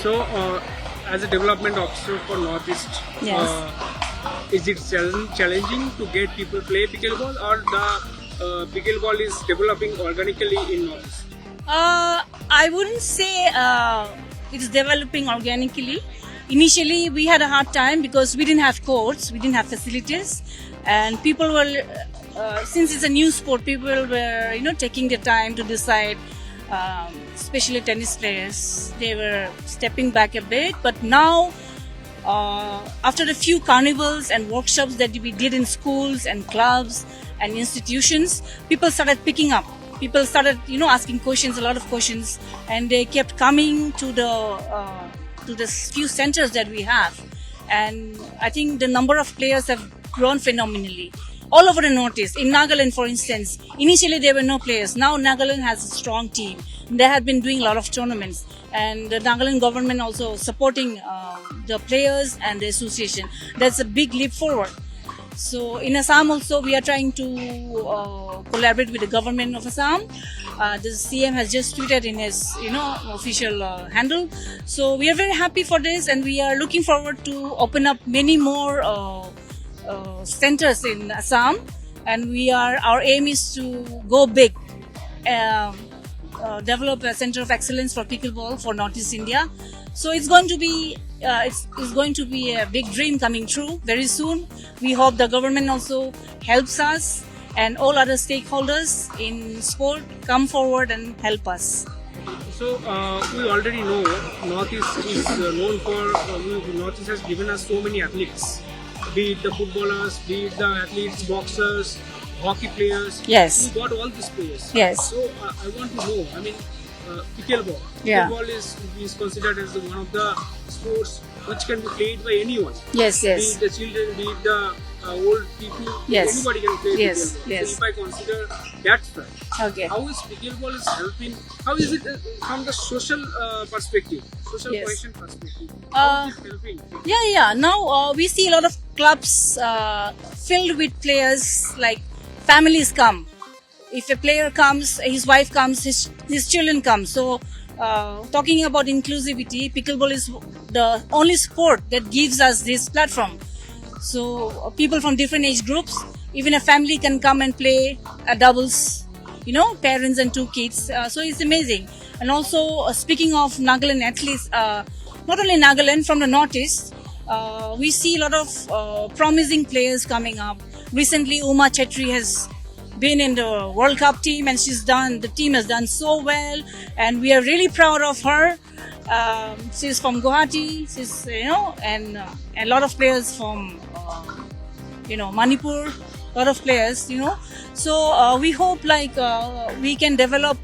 So, as a development officer for Northeast, Yes. is it challenging to get people play pickleball, or the pickleball is developing organically in Northeast? I wouldn't say it's developing organically. Initially, we had a hard time because we didn't have courts, we didn't have facilities, and people were, since it's a new sport, people were, taking the time to decide. Especially tennis players, they were stepping back a bit. But now, after a few carnivals and workshops that we did in schools and clubs and institutions, people started picking up. People started, asking questions, a lot of questions, and they kept coming to the few centers that we have. And I think the number of players have grown phenomenally. All over the Northeast. In Nagaland, for instance, initially there were no players. Now Nagaland has a strong team. They have been doing a lot of tournaments. And the Nagaland government also supporting the players and the association. That's a big leap forward. So in Assam also, we are trying to collaborate with the government of Assam. The CM has just tweeted in his, official handle. So we are very happy for this, and we are looking forward to open up many more centers in Assam, and our aim is to go big, develop a center of excellence for pickleball for Northeast India. So it's going to be a big dream coming true very soon. We hope the government also helps us, and all other stakeholders in sport come forward and help us. So we already know Northeast is known for Northeast has given us so many athletes, be it the footballers, be it the athletes, boxers, hockey players. Yes. We got all these players. Yes. So I want to know. I mean, pickleball. Yeah. Pickleball is considered as one of the sports which can be played by anyone. Yes. Be it the children, be it the old people. Yes. Anybody can play Yes, pickleball. yes. So if I consider that fact, Okay. how is pickleball is helping? How is it from the social perspective, social Yes. cohesion perspective? How is it helping? Yeah. Now we see a lot of clubs filled with players. Like families come. If a player comes, his wife comes, his children come. So talking about inclusivity, pickleball is the only sport that gives us this platform. So people from different age groups, even a family can come and play doubles. Parents and two kids. So it's amazing. And also speaking of Nagaland athletes, not only Nagaland, from the Northeast, we see a lot of promising players coming up. Recently, Uma Chetri has been in the World Cup team, and the team has done so well, and we are really proud of her. She's from Guwahati, and a lot of players from, Manipur, a lot of players, So we hope we can develop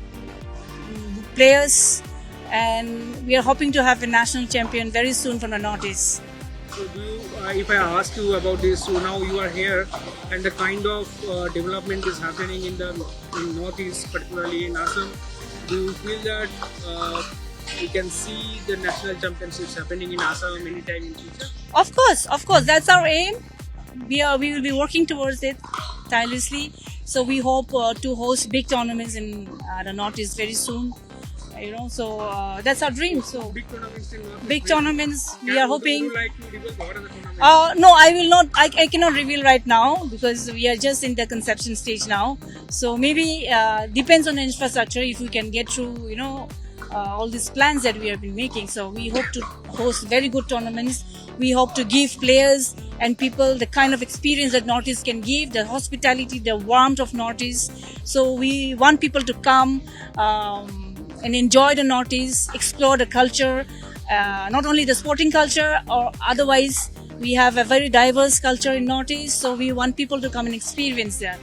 players, and we are hoping to have a national champion very soon from the Northeast. So if I ask you about this, so now you are here, and the kind of development is happening in Northeast, particularly in Assam, do you feel that we can see the national championships happening in Assam anytime in future? Of course, that's our aim. We will be working towards it tirelessly. So we hope to host big tournaments in the Northeast very soon. So that's our dream. So Big tournaments in Northeast. big tournaments. We are hoping. Would you like to reveal what are the tournaments? No, I will not. I cannot reveal right now because we are just in the conception stage now. So maybe depends on the infrastructure if we can get through, all these plans that we have been making. So we hope to host very good tournaments. We hope to give players and people the kind of experience that Northeast can give, the hospitality, the warmth of Northeast. So we want people to come and enjoy the Northeast, explore the culture, not only the sporting culture, or otherwise we have a very diverse culture in Northeast. So we want people to come and experience that.